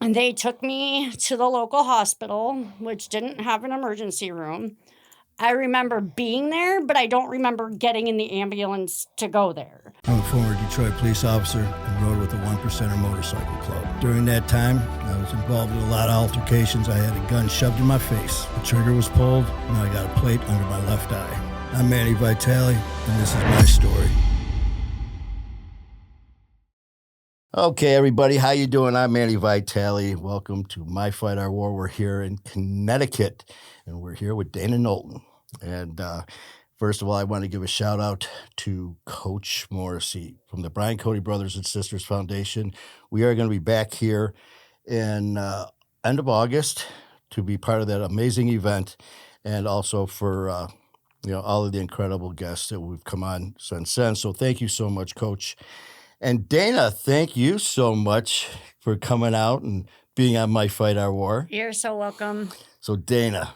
And they took me to the local hospital, which didn't have an emergency room. I remember being there, but I don't remember getting in the ambulance to go there. I'm a former Detroit police officer and rode with the 1%er motorcycle club. During that time, I was involved in a lot of altercations. I had a gun shoved in my face. The trigger was pulled, and I got a plate under my left eye. I'm Manny Vitale, and this is my story. Okay, everybody, how you doing? I'm Manny Vitale. Welcome to My Fight, Our War. We're here in Connecticut, and we're here with Dana Knowlton. And first of all, I want to give a shout out to Coach Morrissey from the Brian Cody Brothers and Sisters Foundation. We are going to be back here in end of August to be part of that amazing event, and also for all of the incredible guests that we've come on since then. So thank you so much, Coach. And Dana, thank you so much for coming out and being on My Fight, Our War. You're so welcome. So Dana,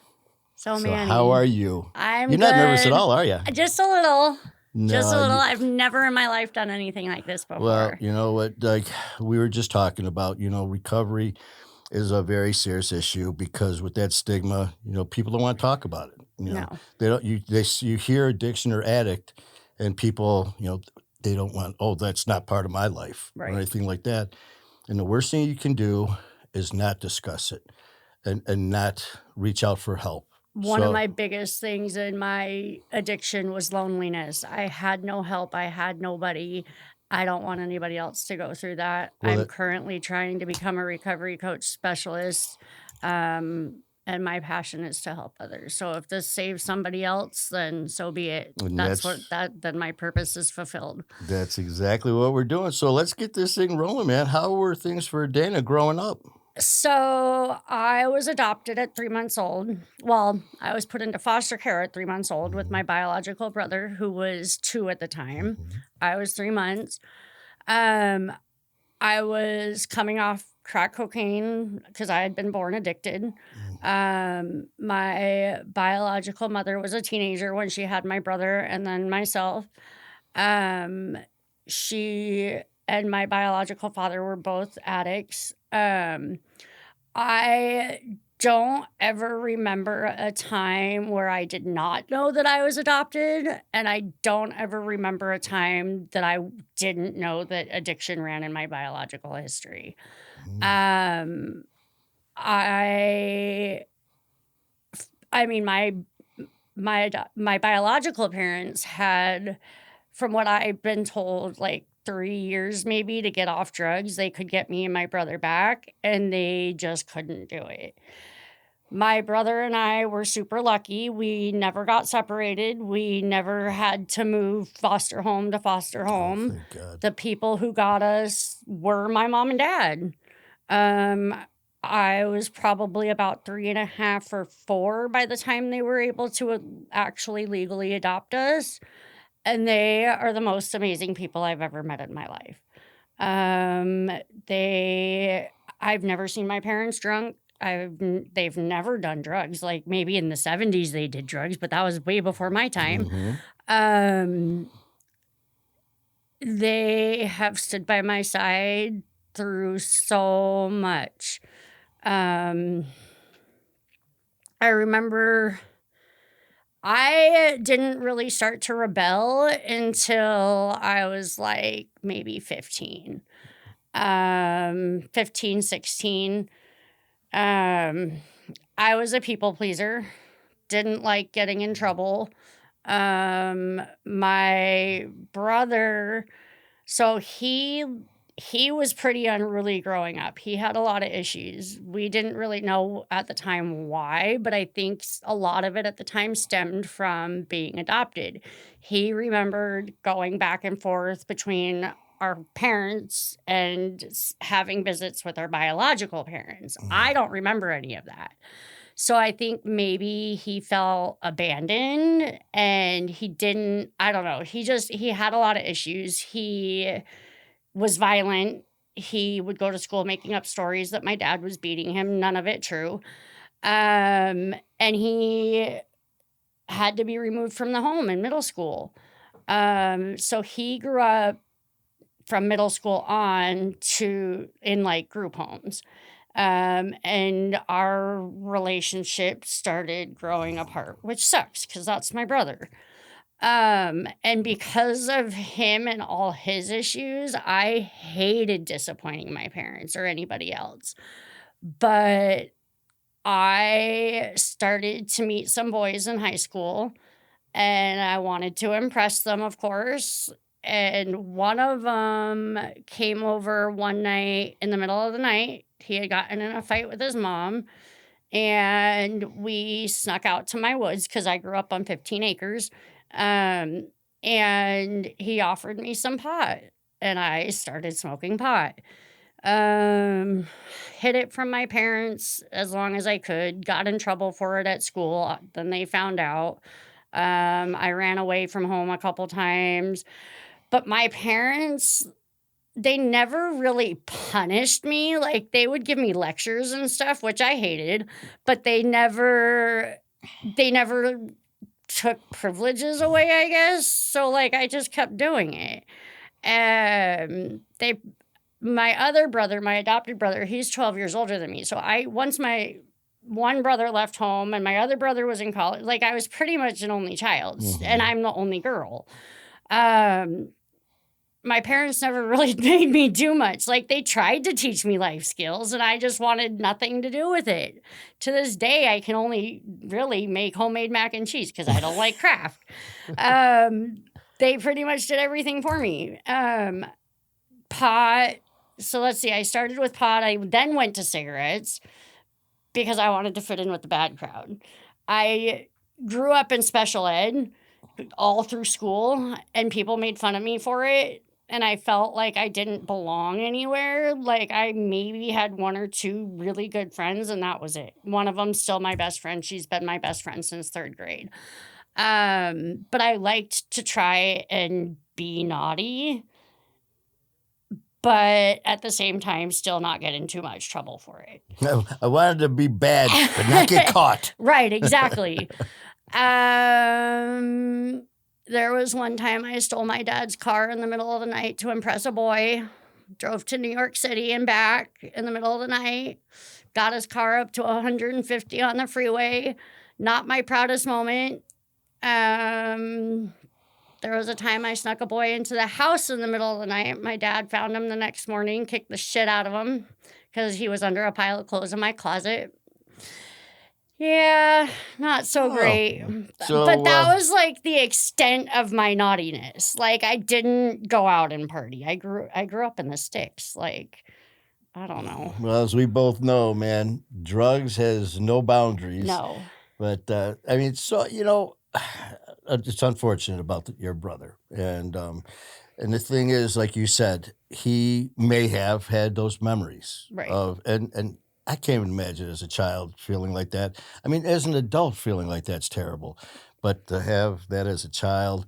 Manny, how are you? I'm You're good. not nervous at all, are you? Just a little. No, Just a little. I've never in my life done anything like this before. Well, you know what? Like we were just talking about, recovery is a very serious issue because with that stigma, people don't want to talk about it. No. They don't. You hear addiction or addict, and people, they don't want, that's not part of my life or anything like that. And the worst thing you can do is not discuss it and not reach out for help. One of my biggest things in my addiction was loneliness. I had no help. I had nobody. I don't want anybody else to go through that. I'm currently trying to become a recovery coach specialist. And my passion is to help others. So if this saves somebody else, then so be it. Then my purpose is fulfilled. That's exactly what we're doing. So let's get this thing rolling, man. How were things for Dana growing up? So I was adopted at 3 months old. Well, I was put into foster care at 3 months old with my biological brother, who was 2 at the time. I was 3 months. I was coming off crack cocaine because I had been born addicted. My biological mother was a teenager when she had my brother and then myself. She and my biological father were both addicts. I don't ever remember a time where I did not know that I was adopted, and I don't ever remember a time that I didn't know that addiction ran in my biological history. I mean, my biological parents had, from what I've been told, like 3 years maybe to get off drugs. They could get me and my brother back, and they just couldn't do it. My brother and I were super lucky. We never got separated. We never had to move foster home to foster home. Thank God. The people who got us were my mom and dad. I was probably about 3.5 or 4 by the time they were able to actually legally adopt us. And they are the most amazing people I've ever met in my life. I've never seen my parents drunk. They've never done drugs. Like maybe in the 70s they did drugs, but that was way before my time. They have stood by my side through so much. I remember I didn't really start to rebel until I was like maybe 15, 16. I was a people pleaser, didn't like getting in trouble. My brother, so he was pretty unruly growing up. He had a lot of issues. We didn't really know at the time why, but I think a lot of it at the time stemmed from being adopted. He remembered going back and forth between our parents and having visits with our biological parents. I don't remember any of that. So I think maybe he felt abandoned and he didn't, I don't know. He had a lot of issues. He was violent. He would go to school making up stories that my dad was beating him. None of it true. And he had to be removed from the home in middle school. So he grew up from middle school on in like group homes. And our relationship started growing apart, which sucks because that's my brother. And because of him and all his issues, I hated disappointing my parents or anybody else. But I started to meet some boys in high school and I wanted to impress them, of course. And one of them came over one night in the middle of the night. He had gotten in a fight with his mom, and we snuck out to my woods because I grew up on 15 acres. Um, and he offered me some pot, and I started smoking pot. Um, Hid it from my parents as long as I could, got in trouble for it at school. Then they found out. I ran away from home a couple times, but my parents, they never really punished me. Like they would give me lectures and stuff, which I hated, but they never took privileges away, I guess. So like I just kept doing it. They My other brother, my adopted brother, he's 12 years older than me. So I once my one brother left home and my other brother was in college, like I was pretty much an only child and Mhm. I'm the only girl. Um my parents never really made me do much. Like they tried to teach me life skills and I just wanted nothing to do with it. To this day, I can only really make homemade mac and cheese because I don't like craft. Um, they pretty much did everything for me. Pot. So let's see. I started with pot. I then went to cigarettes because I wanted to fit in with the bad crowd. I grew up in special ed all through school, and people made fun of me for it. And I felt like I didn't belong anywhere. Like I maybe had one or two really good friends, and that was it. One of them's still my best friend. She's been my best friend since third grade. But I liked to try and be naughty, but at the same time, still not get in too much trouble for it. I wanted to be bad, but not get caught. Right, exactly. Um, there was one time I stole my dad's car in the middle of the night to impress a boy. Drove to New York City and back in the middle of the night. Got his car up to 150 on the freeway. Not my proudest moment. Um, there was a time I snuck a boy into the house in the middle of the night. My dad found him the next morning, kicked the shit out of him because he was under a pile of clothes in my closet. Yeah, not so Oh, great. But so that was like the extent of my naughtiness. Like I didn't go out and party. I grew up in the sticks. Like, I don't know. well, as we both know, man, drugs has no boundaries. No. But I mean, so it's unfortunate about your brother, and the thing is, like you said, he may have had those memories Right. of, and I can't even imagine as a child feeling like that. I mean, as an adult feeling like that's terrible, but to have that as a child,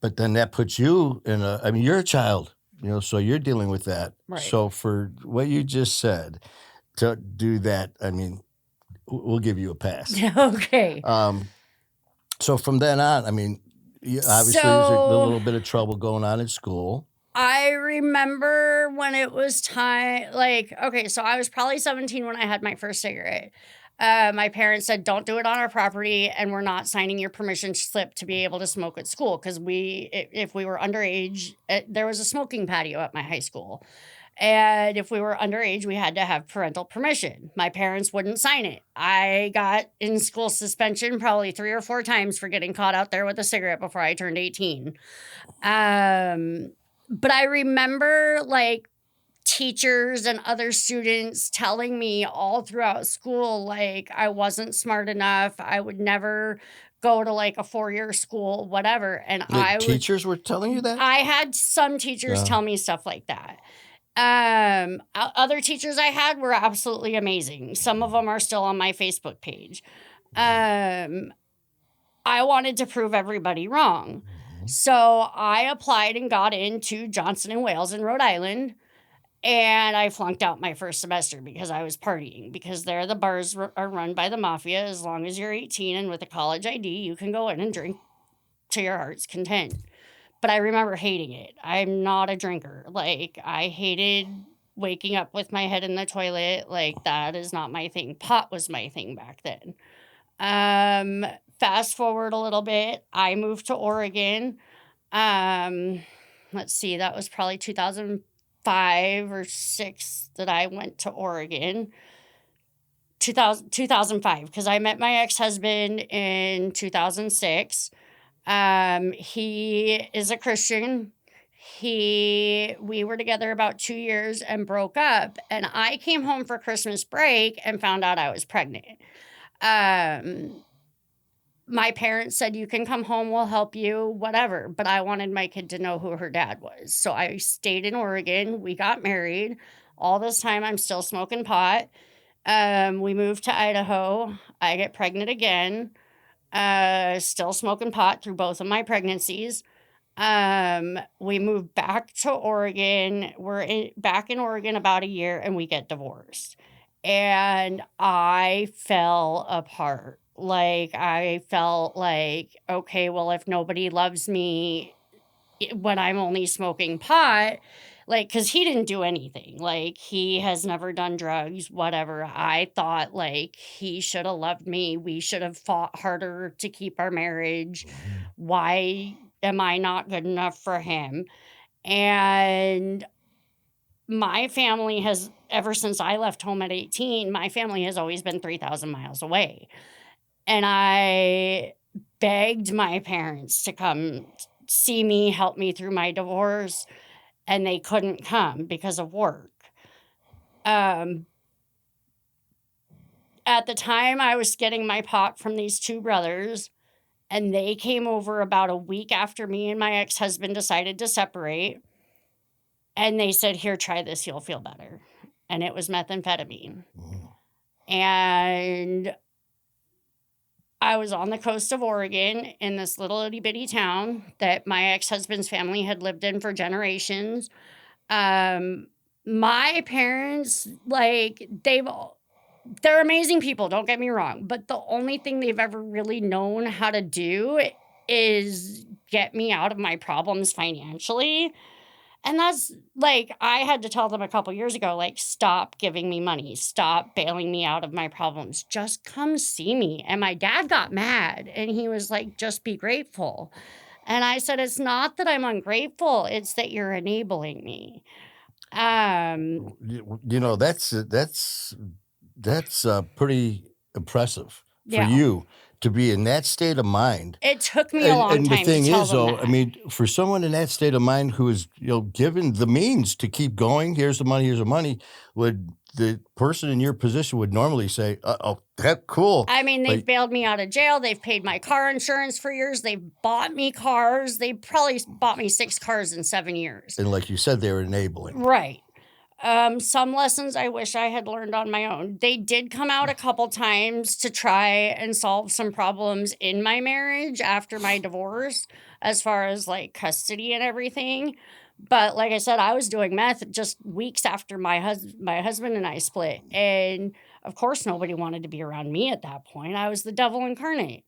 but then that puts you in a. I mean, you're a child, so you're dealing with that. Right. So for what you just said, to do that, I mean, we'll give you a pass. Okay. So from then on, I mean, obviously there's a So little bit of trouble going on at school. I remember when it was time, like, okay, so I was probably 17 when I had my first cigarette. My parents said, don't do it on our property, and we're not signing your permission slip to be able to smoke at school because if we were underage, there was a smoking patio at my high school. And if we were underage, we had to have parental permission. My parents wouldn't sign it. I got in school suspension probably 3 or 4 times for getting caught out there with a cigarette before I turned 18. Um, but I remember like teachers and other students telling me all throughout school, like I wasn't smart enough. I would never go to like a 4-year school, whatever. And The teachers were telling you that? I had some teachers Uh, tell me stuff like that. Other teachers I had were absolutely amazing. Some of them are still on my Facebook page. Um, I wanted to prove everybody wrong. mhm. So I applied and got into Johnson and Wales in Rhode Island. And I flunked out my first semester because I was partying. Because there, the bars are run by the mafia. As long as you're 18 and with a college ID, you can go in and drink to your heart's content. But I remember hating it. I'm not a drinker. Like, I hated waking up with my head in the toilet, like, that is not my thing. Pot was my thing back then. Um, Fast forward a little bit, I moved to Oregon. Um, let's see, that was probably 2005 or 6 that I went to Oregon. 2005, because I met my ex-husband in 2006. He is a Christian. We were together about 2 years and broke up, and I came home for Christmas break and found out I was pregnant. Um, my parents said, "You can come home, we'll help you, whatever," but I wanted my kid to know who her dad was, so I stayed in Oregon, we got married. All this time, I'm still smoking pot. We moved to Idaho, I get pregnant again, still smoking pot through both of my pregnancies. We moved back to Oregon. Back in Oregon about a year and we get divorced. And I fell apart. Like, I felt like, okay, well, if nobody loves me when I'm only smoking pot, like, because he didn't do anything. Like, he has never done drugs, whatever. I thought, like, he should have loved me. We should have fought harder to keep our marriage. Mhm. Why am I not good enough for him? And my family has, ever since I left home at 18, my family has always been 3,000 miles away. And I begged my parents to come see me, help me through my divorce, and they couldn't come because of work. Um, at the time, I was getting my pot from these 2 brothers, and they came over about a week after me and my ex-husband decided to separate, and they said, "Here, try this, you'll feel better." And it was methamphetamine. Mhm. And I was on the coast of Oregon in this little itty bitty town that my ex-husband's family had lived in for generations. Um, my parents, like, they're amazing people, don't get me wrong, but the only thing they've ever really known how to do is get me out of my problems financially. And that's like, I had to tell them a couple years ago, like, stop giving me money, stop bailing me out of my problems, just come see me. And my dad got mad and he was like, just be grateful. And I said, it's not that I'm ungrateful, it's that you're enabling me. Um, That's pretty impressive for yeah, you to be in that state of mind. it took me a And long the time to thing tell is, them though, I that. mean, for someone in that state of mind who is, given the means to keep going, here's the money, would the person in your position would normally say, "Uh-oh, that cool." I mean, they've Like bailed me out of jail. They've paid my car insurance for years. They've bought me cars. They probably bought me 6 cars in 7 years. and like you said, they're enabling. Right. Some lessons I wish I had learned on my own. They did come out a couple times to try and solve some problems in my marriage after my divorce, as far as like custody and everything. But like I said, I was doing meth just weeks after my husband and I split. And of course, nobody wanted to be around me at that point. I was the devil incarnate.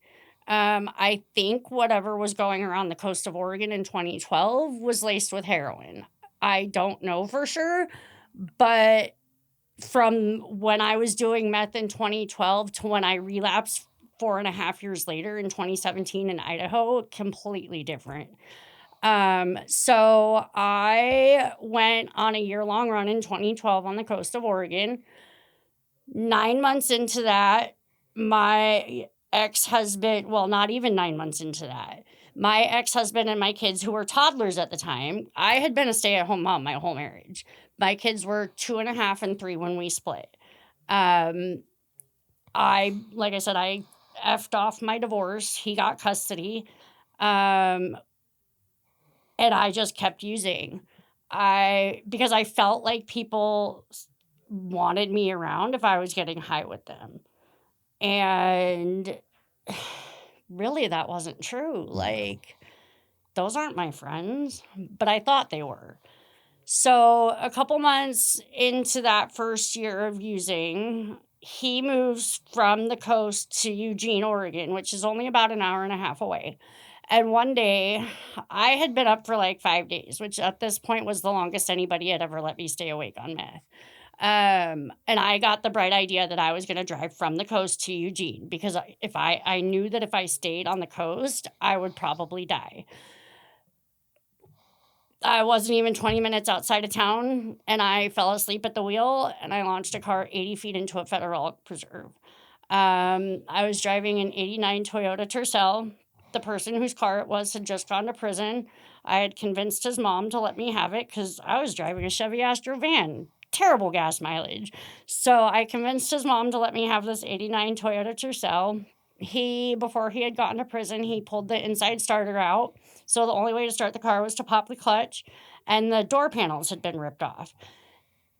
I think whatever was going around the coast of Oregon in 2012 was laced with heroin. I don't know for sure, but from when I was doing meth in 2012 to when I relapsed 4.5 years later in 2017 in Idaho, completely different. So I went on a year-long run in 2012 on the coast of Oregon. 9 months into that, my ex-husband, well, not even 9 months into that, my ex-husband and my kids, who were toddlers at the time, I had been a stay-at-home mom my whole marriage. My kids were 2.5 and 3 when we split. Um, like I said, I effed off my divorce. He got custody. Um, and I just kept using. Because I felt like people wanted me around if I was getting high with them. And really, that wasn't true. No. Like, those aren't my friends, but I thought they were. So, a couple months into that first year of using, he moves from the coast to Eugene, Oregon, which is only about an hour and a half away. And one day, I had been up for like 5 days, which at this point was the longest anybody had ever let me stay awake on meth. And I got the bright idea that I was gonna drive from the coast to Eugene because I knew that if I stayed on the coast, I would probably die. I wasn't even 20 minutes outside of town, and I fell asleep at the wheel, and I launched a car 80 feet into a federal preserve. I was driving an '89 Toyota Tercel. The person whose car it was had just gone to prison. I had convinced his mom to let me have it because I was driving a Chevy Astro van. Terrible gas mileage. So I convinced his mom to let me have this '89 Toyota Tercel. Before he had gotten to prison, he pulled the inside starter out. So the only way to start the car was to pop the clutch, and the door panels had been ripped off.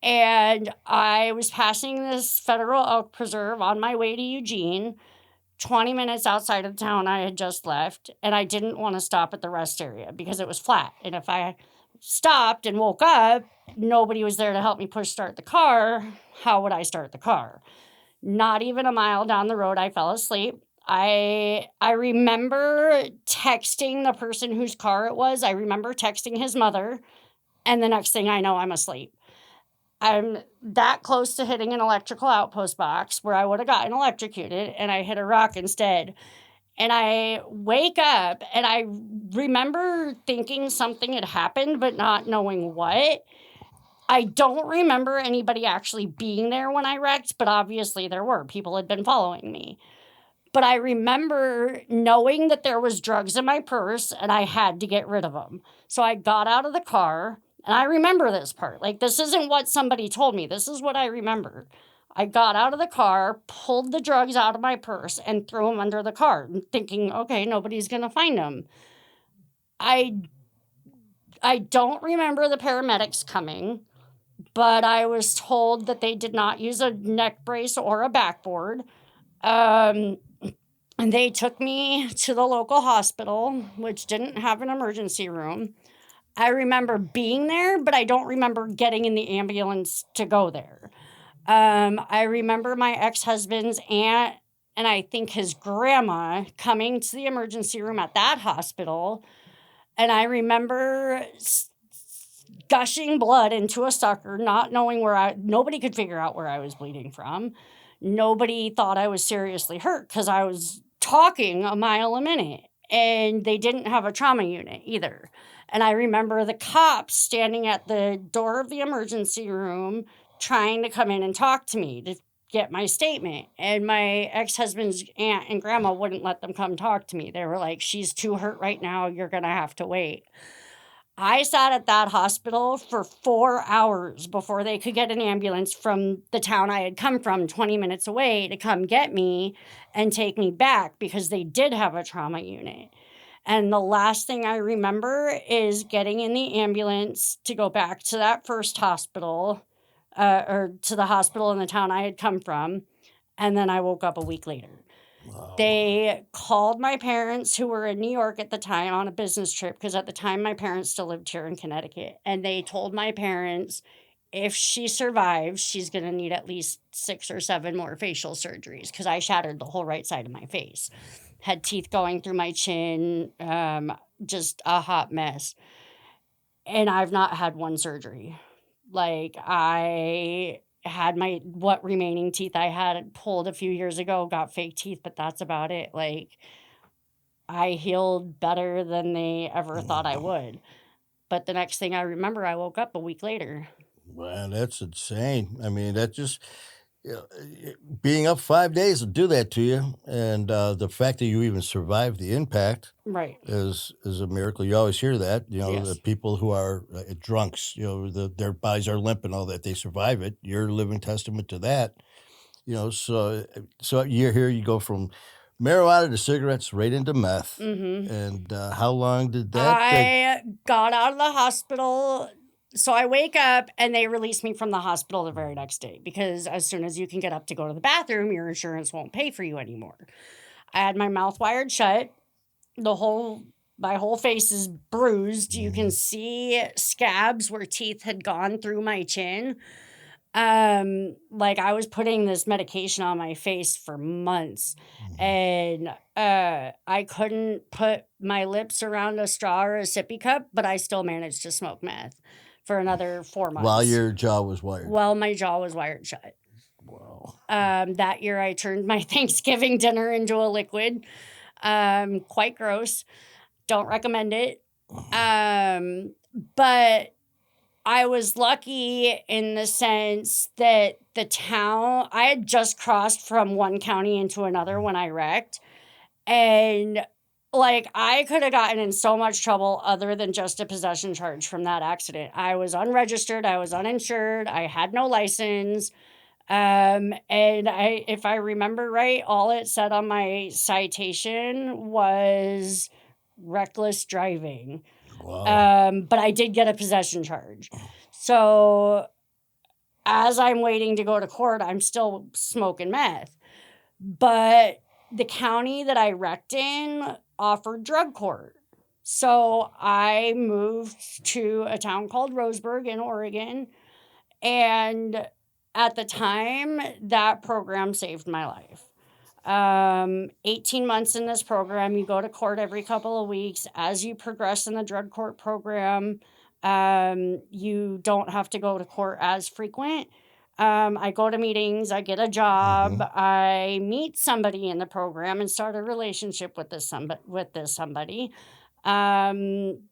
And I was passing this federal elk preserve on my way to Eugene, 20 minutes outside of the town I had just left. And I didn't want to stop at the rest area because it was flat. And if I stopped and woke up, nobody was there to help me push start the car. How would I start the car? Not even a mile down the road, I fell asleep. I remember texting the person whose car it was. I remember texting his mother. And the next thing I know, I'm asleep. I'm that close to hitting an electrical outpost box where I would have gotten electrocuted, and I hit a rock instead. And I wake up and I remember thinking something had happened, but not knowing what. I don't remember anybody actually being there when I wrecked, but obviously there were. People had been following me. But I remember knowing that there was drugs in my purse and I had to get rid of them. So I got out of the car, and I remember this part. Like, this isn't what somebody told me. This is what I remember. I got out of the car, pulled the drugs out of my purse, and threw them under the car, thinking, okay, nobody's going to find them. I I don't remember the paramedics coming, but I was told that they did not use a neck brace or a backboard. Um, And they took me to the local hospital, which didn't have an emergency room. I remember being there, but I don't remember getting in the ambulance to go there. I remember my ex husband's aunt and I think his grandma coming to the emergency room at that hospital. And I remember gushing blood into a sucker, not knowing nobody could figure out where I was bleeding from. Nobody thought I was seriously hurt because I was talking a mile a minute, and they didn't have a trauma unit either. And I remember the cops standing at the door of the emergency room trying to come in and talk to me to get my statement. And my ex husband's aunt and grandma wouldn't let them come talk to me. They were like, she's too hurt right now. You're going to have to wait. I sat at that hospital for 4 hours before they could get an ambulance from the town I had come from 20 minutes away to come get me and take me back because they did have a trauma unit. And the last thing I remember is getting in the ambulance to go back to that first hospital, or to the hospital in the town I had come from. And then I woke up a week later. Wow. They called my parents, who were in New York at the time, on a business trip because at the time my parents still lived here in Connecticut. And they told my parents if she survives, she's going to need at least 6 or 7 more facial surgeries because I shattered the whole right side of my face. Had teeth going through my chin, just a hot mess. And I've not had one surgery. Like, I had what remaining teeth I had pulled a few years ago, got fake teeth, but that's about it. Like, I healed better than they ever thought I would. But the next thing I remember, I woke up a week later. Wow, that's insane. I mean, that just you know, being up 5 days will do that to you, and the fact that you even survived the impact Right. is a miracle. You always hear that, the Yes. people who are drunks, their bodies are limp and all that, they survive it. You're a living testament to that. So you're here. You go from marijuana to cigarettes right into meth, Mm-hmm. and how long did that? I got out of the hospital. So I wake up and they release me from the hospital the very next day because as soon as you can get up to go to the bathroom, your insurance won't pay for you anymore. I had my mouth wired shut. My whole face is bruised. You can see scabs where teeth had gone through my chin. Like, I was putting this medication on my face for months, Mhm. and, I couldn't put my lips around a straw or a sippy cup, but I still managed to smoke meth for another 4 While months. your jaw was wired. Well, my jaw was wired shut. Wow. That year I turned my Thanksgiving dinner into a liquid. Quite gross. Don't recommend it. But I was lucky in the sense that the town I had just crossed from one county into another when I wrecked. And like I could have gotten in so much trouble other than just a possession charge from that accident. I was unregistered, I was uninsured, I had no license. And if I remember right, all it said on my citation was reckless driving. Wow. But I did get a possession charge. So as I'm waiting to go to court, I'm still smoking meth. But the county that I wrecked in offered drug court. So I moved to a town called Roseburg in Oregon. And at the time, that program saved my life. 18 months in this program, you go to court every couple of weeks. As you progress in the drug court program, you don't have to go to court as frequent. I go to meetings, I get a job, Mhm. I meet somebody in the program and start a relationship with this somebody. Um,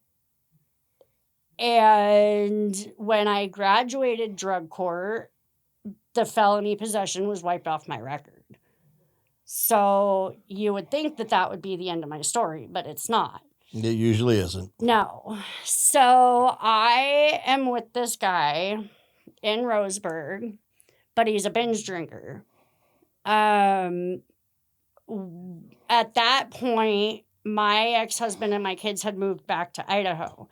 and when I graduated drug court, the felony possession was wiped off my record. So you would think that that would be the end of my story, but it's not. It usually isn't. No. So I am with this guy in Roseburg, but he's a binge drinker. Um, at that point, my ex husband and my kids had moved back to Idaho,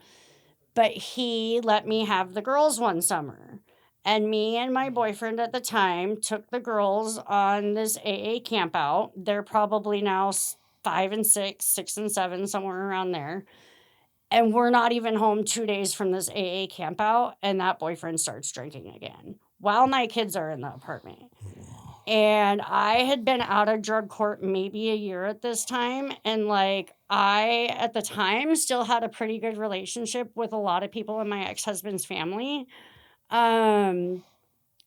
but he let me have the girls one summer. And me and my boyfriend at the time took the girls on this AA camp out. They're probably now 5 and 6, 6 and 7, somewhere around there. And we're not even home 2 days from this AA camp out, and that boyfriend starts drinking again while my kids are in the apartment. And I had been out of drug court maybe a year at this time. And like, I, at the time, still had a pretty good relationship with a lot of people in my ex husband's family. Um,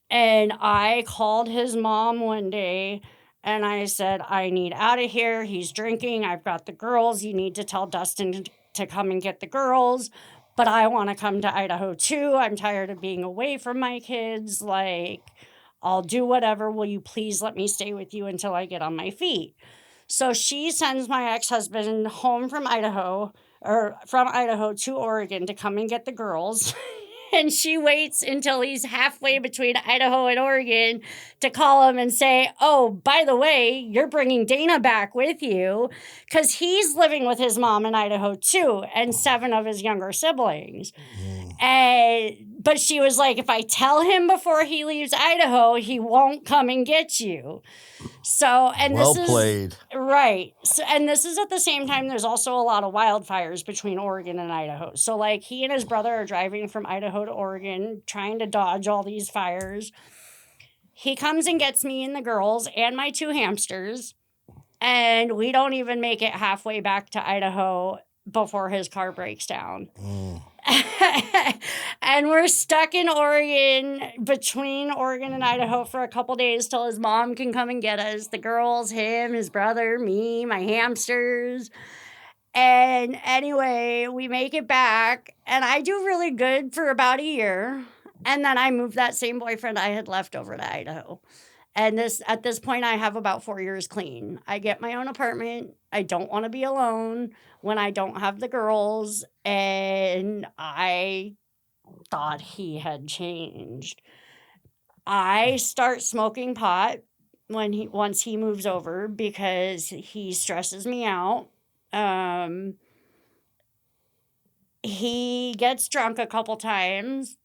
and I called his mom one day and I said, I need out of here. He's drinking. I've got the girls. You need to tell Dustin to come and get the girls. But I want to come to Idaho too. I'm tired of being away from my kids. Like, I'll do whatever. Will you please let me stay with you until I get on my feet? So she sends my ex husband home from Idaho or from Idaho to Oregon to come and get the girls. And she waits until he's halfway between Idaho and Oregon to call him and say, oh, by the way, you're bringing Dana back with you because he's living with his mom in Idaho too, and 7 of his younger siblings. But she was like, if I tell him before he leaves Idaho, he won't come and get you. So, and Well this is played. right. So, and this is at the same time, there's also a lot of wildfires between Oregon and Idaho. So, like, he and his brother are driving from Idaho to Oregon, trying to dodge all these fires. He comes and gets me and the girls and my 2 hamsters, and we don't even make it halfway back to Idaho before his car breaks down. And we're stuck in Oregon, between Oregon and Idaho, for a couple days till his mom can come and get us. The girls, him, his brother, me, my hamsters. And anyway, we make it back, and I do really good for about a year. And then I moved that same boyfriend I had left over to Idaho. And at this point, I have about 4 years clean. I get my own apartment. I don't want to be alone when I don't have the girls. And I thought he had changed. I start smoking pot once he moves over because he stresses me out. He gets drunk a couple times.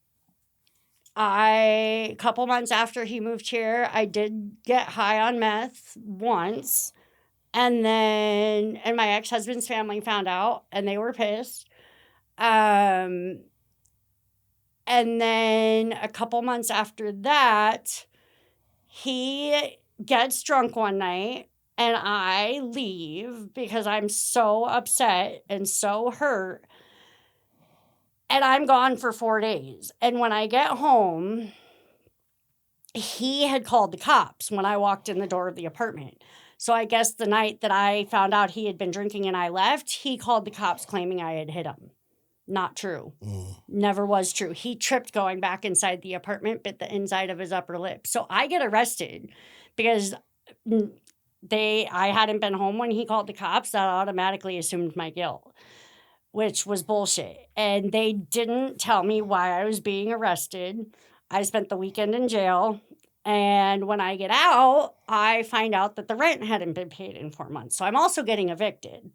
A couple months after he moved here, I did get high on meth once. And my ex husband's family found out and they were pissed. Um, And then a couple months after that, he gets drunk one night and I leave because I'm so upset and so hurt. And I'm gone for 4 days. And when I get home, he had called the cops when I walked in the door of the apartment. So I guess the night that I found out he had been drinking and I left, he called the cops claiming I had hit him. Not true. Never was true. He tripped going back inside the apartment, bit the inside of his upper lip. So I get arrested because I hadn't been home when he called the cops. That automatically assumed my guilt, which was bullshit. And they didn't tell me why I was being arrested. I spent the weekend in jail. And when I get out, I find out that the rent hadn't been paid in 4 months. So I'm also getting evicted.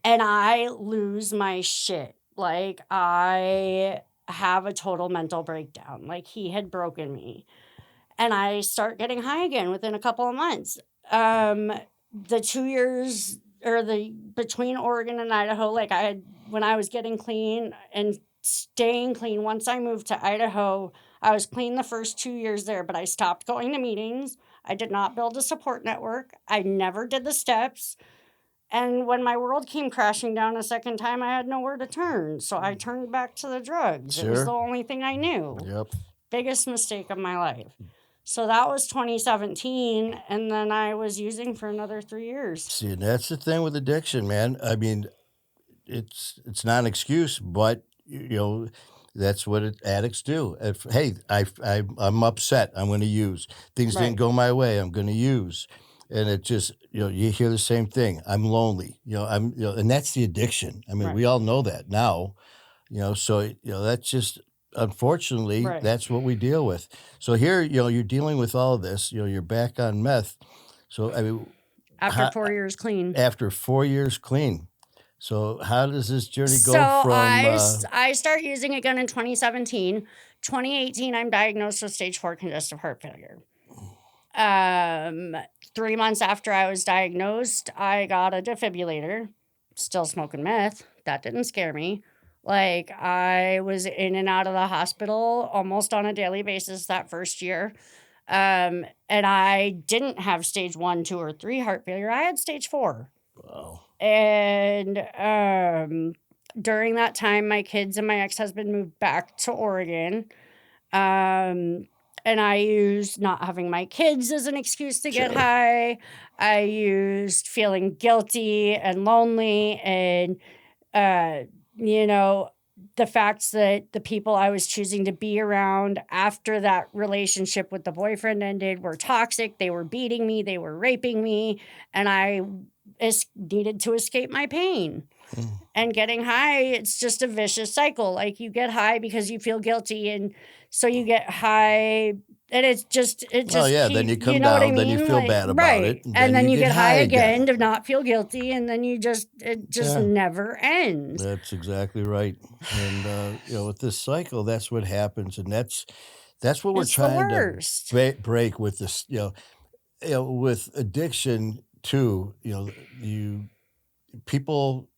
And I lose my shit. Like, I have a total mental breakdown. Like, he had broken me. And I start getting high again within a couple of months. The 2 years or between Oregon and Idaho, like when I was getting clean and staying clean, once I moved to Idaho, I was clean the first 2 years there, but I stopped going to meetings. I did not build a support network. I never did the steps. And when my world came crashing down a second time, I had nowhere to turn. So I turned back to the drugs. It was the only thing I knew. Yep. Biggest mistake of my life. So that was 2017. And then I was using for another 3 years. See, and that's the thing with addiction, man. I mean, it's not an excuse, but that's what addicts do. Hey, I'm upset. I'm going to use. Things didn't go my way. I'm going to use. And it just, you hear the same thing. I'm lonely. And that's the addiction. I mean, we all know that now. So that's just, unfortunately, that's what we deal with. So here, you're dealing with all of this. You're back on meth. So I mean, after 4 years clean. After 4 years clean. So how does this journey go from? I start using again in 2017. 2018, I'm diagnosed with stage 4 congestive heart failure. 3 months after I was diagnosed, I got a defibrillator. Still smoking meth. That didn't scare me. Like, I was in and out of the hospital almost on a daily basis that first year. And I didn't have stage 1, 2, or 3 heart failure. I had stage 4. Wow. And during that time, my kids and my ex-husband moved back to Oregon. And I used not having my kids as an excuse to get high. I used feeling guilty and lonely and, the fact that the people I was choosing to be around after that relationship with the boyfriend ended were toxic. They were beating me. They were raping me. And I needed to escape my pain. And getting high, it's just a vicious cycle. Like, you get high because you feel guilty, and so you get high, and it just then you come down, then you feel bad about it, and then you get high again to not feel guilty, and then it just never ends. That's exactly right. And with this cycle, that's what happens, and that's what we're trying to break with this. With addiction too. People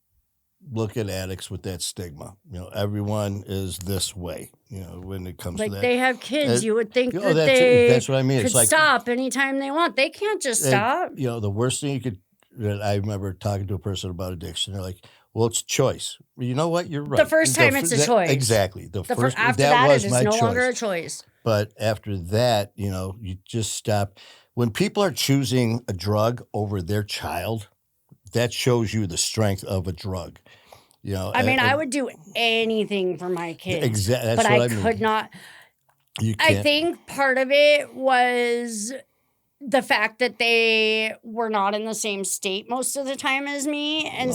look at addicts with that stigma. Everyone is this way, when it comes to that. They have kids. You would think that's what I mean. Could it's like, stop anytime they want. They can't just stop. The worst thing I remember talking to a person about addiction. They're like, well, it's choice. Well, you know what? You're right. The first time it's a choice. Exactly. After that was it is my no choice. longer a choice. But after that, you just stop. When people are choosing a drug over their child, that shows you the strength of a drug. I would do anything for my kids. Exactly. But I could not. I think part of it was the fact that they were not in the same state most of the time as me. And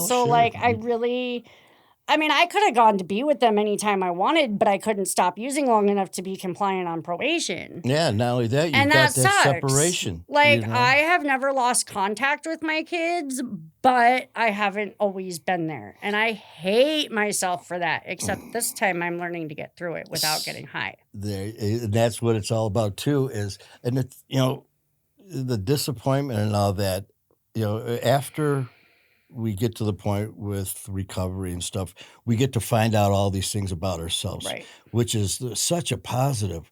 I could have gone to be with them anytime I wanted, but I couldn't stop using long enough to be compliant on probation. Yeah, not only that, you've got that separation. I have never lost contact with my kids, but I haven't always been there. And I hate myself for that, except this time I'm learning to get through it without getting high. That's what it's all about, too, and it's, the disappointment and all that, after we get to the point with recovery and stuff, we get to find out all these things about ourselves, Right. which is such a positive.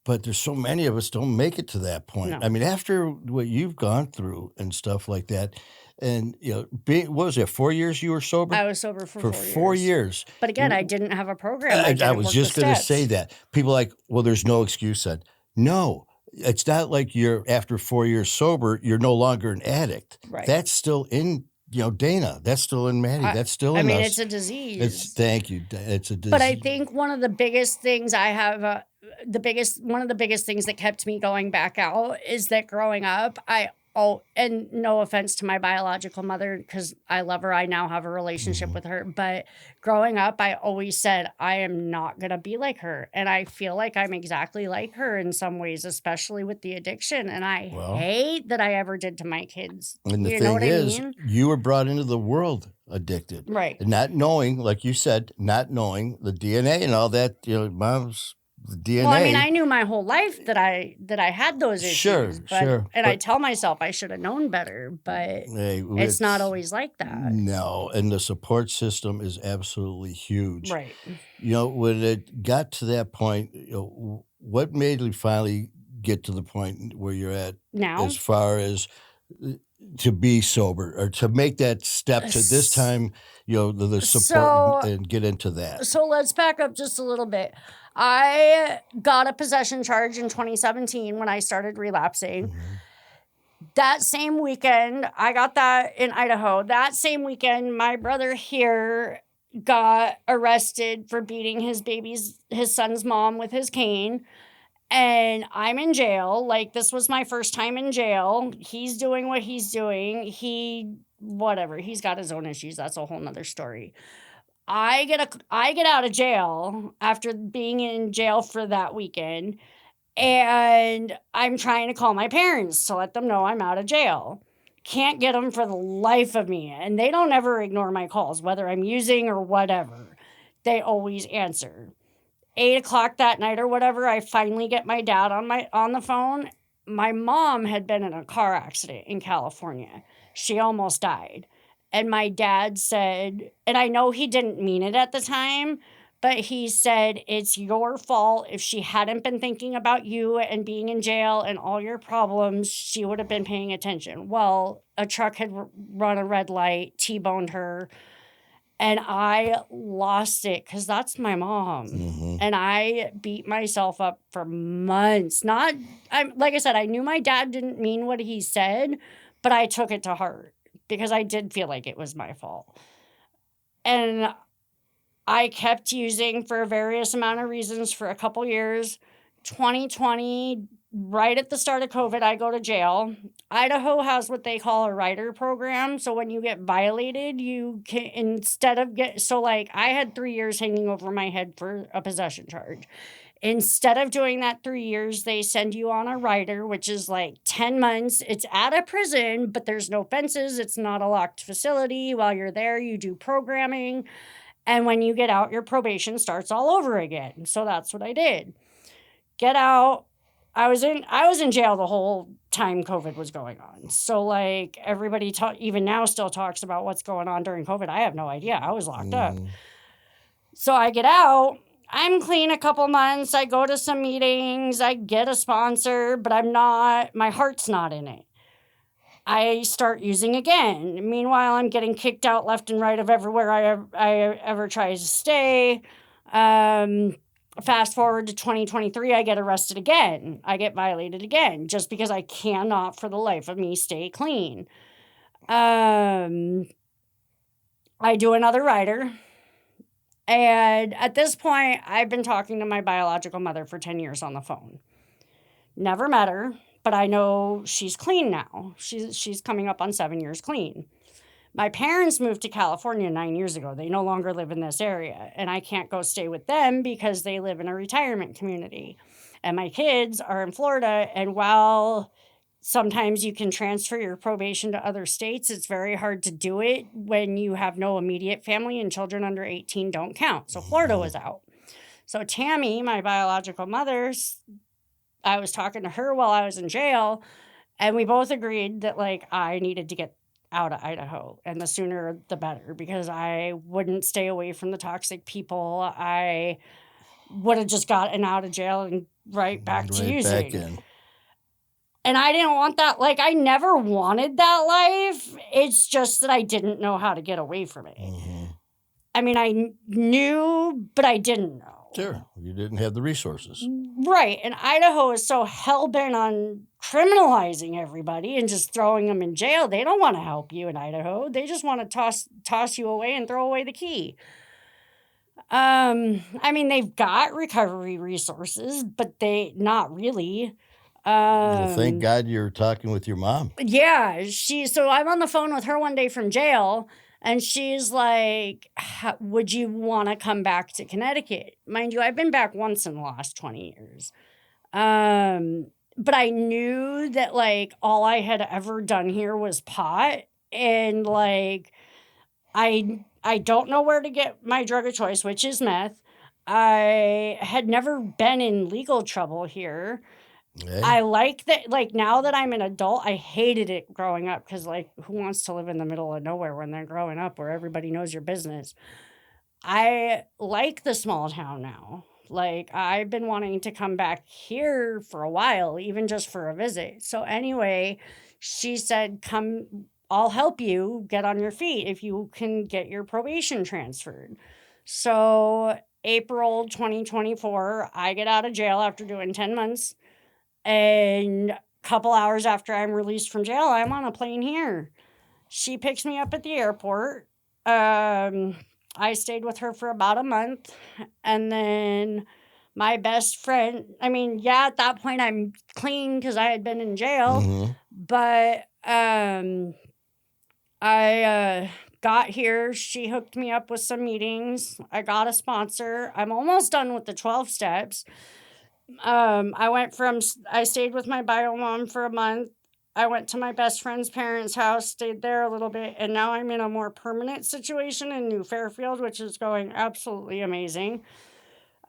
But there's so many of us don't make it to that point. I No. mean, after what you've gone through and stuff like that, and being what was it, 4 years you were sober? I was sober for For 4 4 years. years. But again, I didn't have a program. I I didn't was work the just gonna say steps. that. People are like, "Well, there's no excuse then." No, it's not like you're after 4 years sober, you're no longer an addict. Right. That's still in, Dana. That's still in Maddie. That's still I in mean, us. it's a It's disease. thank you. It's a But I disease. think one of the biggest things I have, one of the biggest things that kept me going back out is that growing up, and no offense to my biological mother, because I love her, I now have a relationship Mhm. with her. But growing up, I always said, I am not going to be like her. And I feel like I'm exactly like her in some ways, especially with the addiction. And I Well, hate that I ever did to my kids. and the You know thing what I is, mean? you were brought into the world addicted, Right. and not knowing, like you said, not knowing the DNA and all that, mom's the Well, I mean, DNA. I knew my whole life that I had those Sure, issues, sure, and I but tell myself I should have known better, but hey, it's not it's always like that. no, and the support system is absolutely huge. Right. When it got to that point, what made you finally get to the point where you're at as Now, far as uh, to be sober or to make that step to this s- time, the support so and get into that? so let's back up just a little bit. I got a possession charge in 2017 when I started relapsing. Mhm. That same weekend, I got that in Idaho. That same weekend, my brother here got arrested for beating his son's mom with his cane. And I'm in jail. Like, this was my first time in jail. He's doing what he's doing. Whatever. He's got his own issues. That's a whole nother story. I get out of jail after being in jail for that weekend, and I'm trying to call my parents to let them know I'm out of jail. Can't get them for the life of me. And they don't ever ignore my calls, whether I'm using or whatever. They always answer. 8 o'clock that night or whatever, I finally get my dad on the phone. My mom had been in a car accident in California. She almost died. And my dad said, and I know he didn't mean it at the time, but he said, it's your fault. If she hadn't been thinking about you and being in jail and all your problems, she would have been paying attention. Well, a truck had run a red light, T-boned her, and I lost it because that's my mom. Mhm. And I beat myself up for months. Like I said, I knew my dad didn't mean what he said, but I took it to heart because I did feel like it was my fault. And I kept using for various amount of reasons for a couple years. 2020, right at the start of COVID, I go to jail. Idaho has what they call a rider program. So when you get violated, you can, I had 3 years hanging over my head for a possession charge. Instead of doing that 3 years, they send you on a rider, which is like 10 months. It's at a prison, but there's no fences. It's not a locked facility. While you're there, you do programming. And when you get out, your probation starts all over again. So that's what I did. Get out. I was in jail the whole time COVID was going on. So like everybody even now still talks about what's going on during COVID. I have no idea. I was locked up. Mhm. So I get out. I'm clean a couple months. I go to some meetings. I get a sponsor, but my heart's not in it. I start using again. Meanwhile, I'm getting kicked out left and right of everywhere I ever try to stay. Fast forward to 2023, I get arrested again. I get violated again just because I cannot for the life of me stay clean. I do another rider. And at this point, I've been talking to my biological mother for 10 years on the phone. Never met her, but I know she's clean now. She's coming up on 7 years clean. My parents moved to California 9 years ago. They no longer live in this area, and I can't go stay with them because they live in a retirement community. And my kids are in Florida, and while sometimes you can transfer your probation to other states, it's very hard to do it when you have no immediate family and children under 18 don't count. So Florida was out. So Tammy, my biological mother, I was talking to her while I was in jail, and we both agreed that like I needed to get out of Idaho, and the sooner the better, because I wouldn't stay away from the toxic people. I would have just gotten out of jail and right back to Right back using. in. And I didn't want that. Like, I never wanted that life. It's just that I didn't know how to get away from it. Mm-hmm. I mean, I knew, but I didn't know. Sure, you didn't have the resources. Right. And Idaho is so hell-bent on criminalizing everybody and just throwing them in jail. They don't want to help you in Idaho. They just want to toss you away and throw away the key. I mean, they've got recovery resources, but they not really. Well, thank God you're talking with your mom. Yeah, so I'm on the phone with her one day from jail, and she's like, would you want to come back to Connecticut? Mind you, I've been back once in the last 20 years. But I knew that, like, all I had ever done here was pot, and, like, I don't know where to get my drug of choice, which is meth. I had never been in legal trouble here. Hey. I like that, like, now that I'm an adult, I hated it growing up, because, like, who wants to live in the middle of nowhere when they're growing up where everybody knows your business? I like the small town now. Like, I've been wanting to come back here for a while, even just for a visit. So anyway, she said, come, I'll help you get on your feet if you can get your probation transferred. So April 2024, I get out of jail after doing 10 months. And a couple hours after I'm released from jail, I'm on a plane here. She picks me up at the airport. I stayed with her for about a month. And then my best friend, I mean, yeah, at that point I'm clean because I had been in jail. Mm-hmm. But I got here. She hooked me up with some meetings. I got a sponsor. I'm almost done with the 12 steps. I stayed with my bio mom for a month. I went to my best friend's parents' house, stayed there a little bit, and now I'm in a more permanent situation in New Fairfield, which is going absolutely amazing.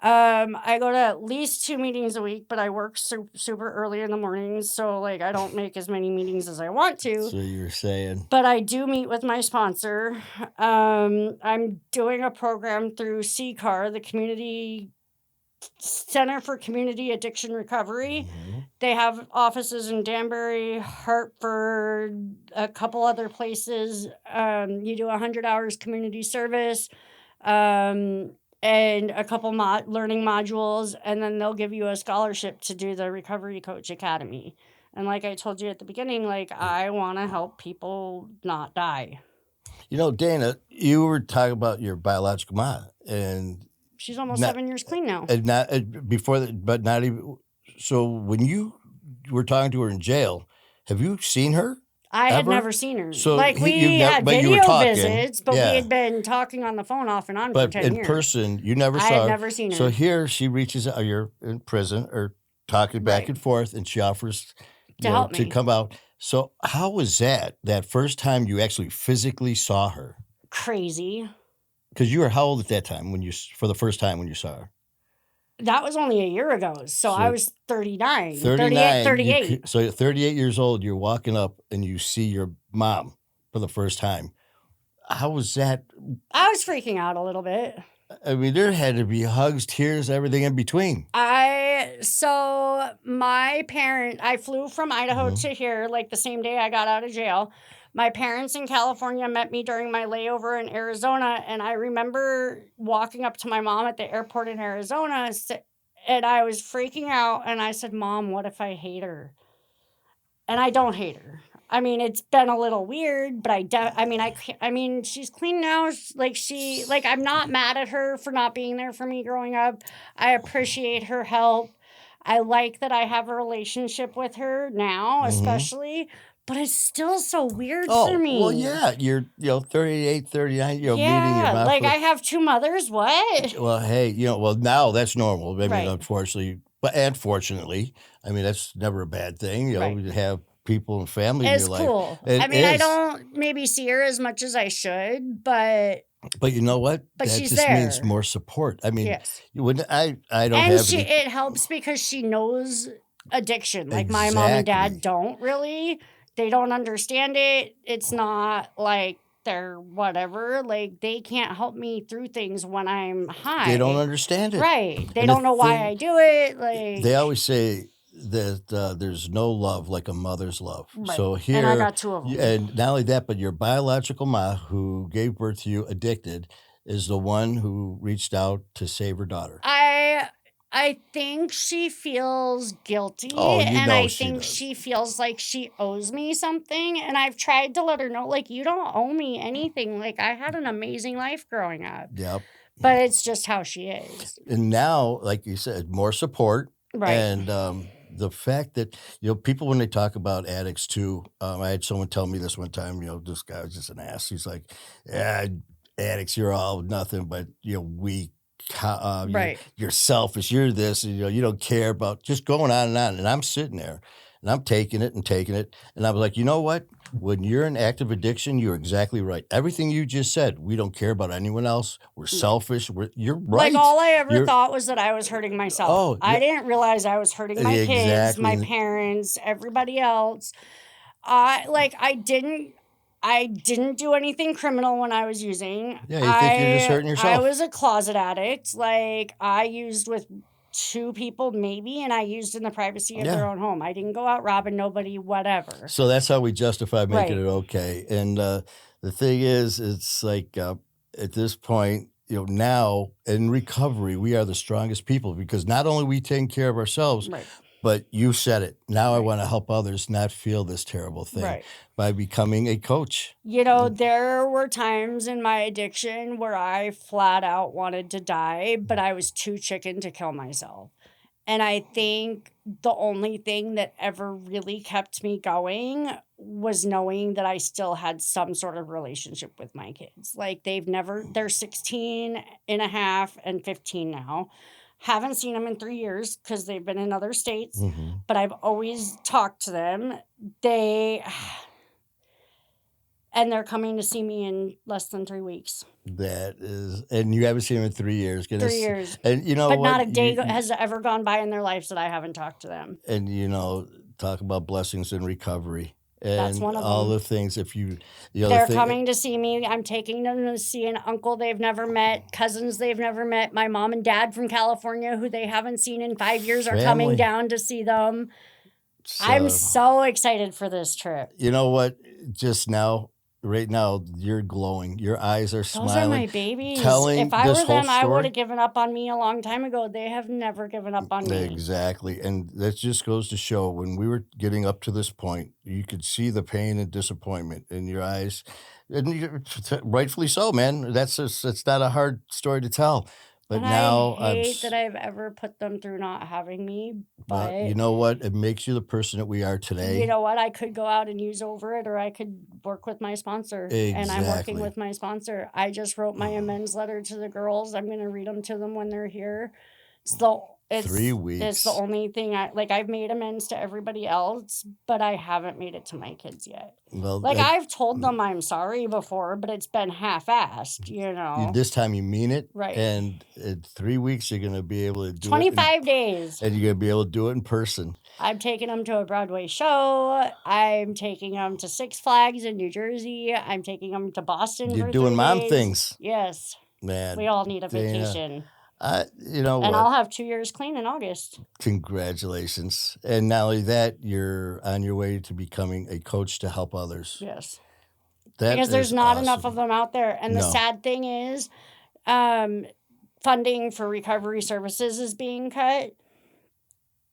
I go to at least 2 meetings a week, but I work super early in the mornings, so, like, I don't make as many meetings as I want to. So you're saying. But I do meet with my sponsor. I'm doing a program through CCAR, the Community Center for Community Addiction Recovery. Mm-hmm. They have offices in Danbury, Hartford, a couple other places. You do 100 hours community service, and a couple learning modules, and then they'll give you a scholarship to do the Recovery Coach Academy. And like I told you at the beginning, like, I want to help people not die. You know, Dana, you were talking about your biological mom, and she's almost 7 years clean now. And not before that, but not even. So when you were talking to her in jail, have you seen her? I had never seen her. So like, we had video visits, but we had been talking on the phone off and on for 10 years. But in person, you never saw her. I had never seen her. So here she reaches out. You're in prison or talking back and forth, and she offers to help me to come out. So how was that first time you actually physically saw her? Crazy. Because you were how old at that time for the first time when you saw her? That was only a year ago. So I was 39. 38. So at 38 years old, you're walking up and you see your mom for the first time. How was that? I was freaking out a little bit. I mean, there had to be hugs, tears, everything in between. So I flew from Idaho to here, like, the same day I got out of jail. My parents in California met me during my layover in Arizona, and I remember walking up to my mom at the airport in Arizona, and I was freaking out, and I said, Mom, what if I hate her? And I don't hate her. I mean, it's been a little weird, but I mean, she's clean now. I'm not mad at her for not being there for me growing up. I appreciate her help. I like that I have a relationship with her now, especially. But it's still so weird for me. Well, yeah. You're, 38, 39, meeting your mom. Like, I have 2 mothers. What? Well, hey, now that's normal. I mean, unfortunately, and fortunately, I mean, that's never a bad thing. You have people and family in your life. It's cool. I don't maybe see her as much as I should, but you know what? But that she's just there. means more support. I mean, yes. I don't and have it helps because she knows addiction. Like, my mom and dad don't really. they don't understand it. It's not like they're whatever. Like, they can't help me through things when I'm They don't high. understand it. Right. They And the don't know why I do it. they Like, always say that there's no love like a mother's love. right. So And I here, got 2 of them. and not only that, but your biological ma, who gave birth to you addicted, is the one who reached out to save her daughter. I think she feels guilty, Oh, you and know I she think does. she feels like she owes me something, and I've tried to let her know, like, "You don't owe me anything, like, I had an amazing life growing up." Yep. But it's just how she is. And now, like you said, more support. Right. And the fact that, people, when they talk about addicts too, I had someone tell me this one time, this guy was just an ass. He's like, yeah, addicts, you're all nothing but, weak. Right. You're selfish. You're this, and, you don't care about just going on and on. And I'm sitting there and I'm taking it and taking it. And I was like, you know what? When you're in active addiction, you're exactly right. Everything you just said, we don't care about anyone else. We're selfish. You're right. Like, all I ever You're, thought was that I was hurting myself. oh, I yeah, didn't realize I was hurting my kids, my exactly. parents, everybody else. I didn't do anything criminal when I was using. Yeah, you think you're just hurting I yourself. was a closet addict. Like, I used with 2 people maybe, and I used in the privacy of their Yeah. own home. I didn't go out robbing nobody, whatever. So that's how we justify making Right. it okay. And the thing is, it's like at this point, now in recovery, we are the strongest people because not only we taking care of ourselves, Right. but you said it. Now I Right. want to help others not feel this terrible thing Right. by becoming a coach. There were times in my addiction where I flat out wanted to die, but I was too chicken to kill myself. And I think the only thing that ever really kept me going was knowing that I still had some sort of relationship with my kids. Like, they're 16 and a half and 15 now. Haven't seen them in 3 years because they've been in other states, Mhm. but I've always talked to them. And they're coming to see me in less than 3 weeks. That is, and you haven't seen him in 3 years. 3 years. And you know But what? not a day has ever gone by in their lives that I haven't talked to them. And talk about blessings in recovery That's and one of all them. the things. If the They're thing, coming to see me. I'm taking them to see an uncle they've never met, cousins they've never met. My mom and dad from California, who they haven't seen in 5 years, are coming family. down to see them. I'm so excited for this trip. You know what? Just now, right now, you're glowing. Your eyes are Those are smiling. my babies. Telling If I this were whole them, I would story. have given up on me a long time ago. They have never given up on me. Exactly. And that just goes to show when we were getting up to this point, you could see the pain and disappointment in your eyes. And rightfully so, man. It's not a hard story to tell. But And now I hate that I've ever put them through not having me, but you but know what? It makes you the person that we are you today. know what? I could go out and use over it, or I could work with my sponsor. And I'm working Exactly. with my sponsor. I just wrote my amends letter to the girls. I'm going to read them to them when they're here. It's 3 the weeks. only thing I've made amends to everybody else, but I haven't made it to my kids yet. Well, Like, I've told them I'm sorry before, but it's been half-assed, this time you mean it. Right. And in 3 weeks, you're going to be able to do it. 25 days. And you're going to be able to do it in person. I'm taking them to a Broadway show. I'm taking them to Six Flags in New Jersey. I'm taking them to Boston You're for doing 3 mom days. things. Yes. Man. We all need a Dana, vacation. you know And what? I'll have 2 years clean in August. Congratulations. And not only that, you're on your way to becoming a coach to help others. Yes. That Because there's is not enough awesome. of them out there. And the No. sad thing is, funding for recovery services is being cut.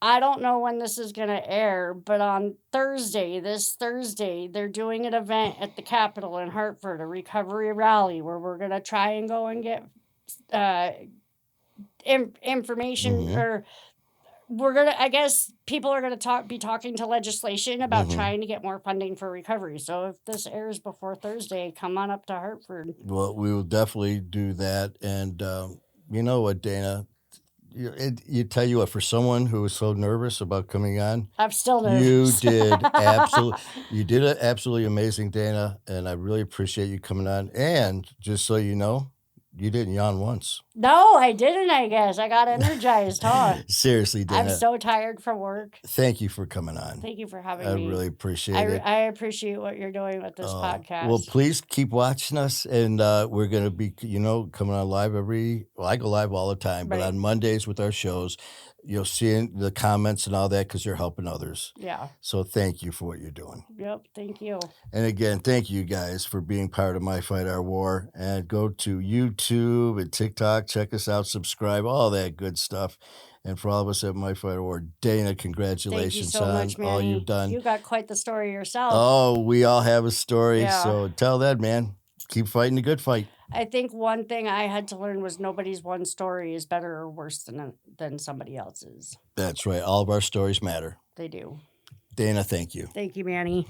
I don't know when this is going to air, but on this Thursday, they're doing an event at the Capitol in Hartford, a recovery rally, where we're going to try and go and get information, Mhm. or I guess people are going to be talking to legislation about Mhm. trying to get more funding for recovery. So if this airs before Thursday, come on up to Hartford. Well, we will definitely do that. And you know what, Dana? You tell you what, for someone who was so nervous about coming on, I'm still you nervous. did it absolutely amazing, Dana. And I really appreciate you coming on. And just so you know, you didn't yawn once. No, I didn't, I guess. I got energized, huh? Seriously, I'm Dana. so tired from work. Thank you for coming on. Thank you for having I me. really appreciate it. I appreciate what you're doing with this Well, podcast. please keep watching us, and we're going to be, coming on live I go live all the time, but Right. on Mondays with our shows, you'll see the comments and all that because you're helping others. Yeah. So thank you for what you're doing. Yep. Thank you. And again, thank you guys for being part of My Fight Our War. And go to YouTube and TikTok, check us out, subscribe, all that good stuff. And for all of us at My Fight Our War, Dana, Thank you congratulations so on much, all Manny. you've done. You got quite the story yourself. Oh, we all have a story. Yeah. So tell that, man. Keep fighting the good fight. I think one thing I had to learn was nobody's one story is better or worse than somebody else's. That's right. All of our stories matter. They do. Dana, thank you. Thank you, Manny.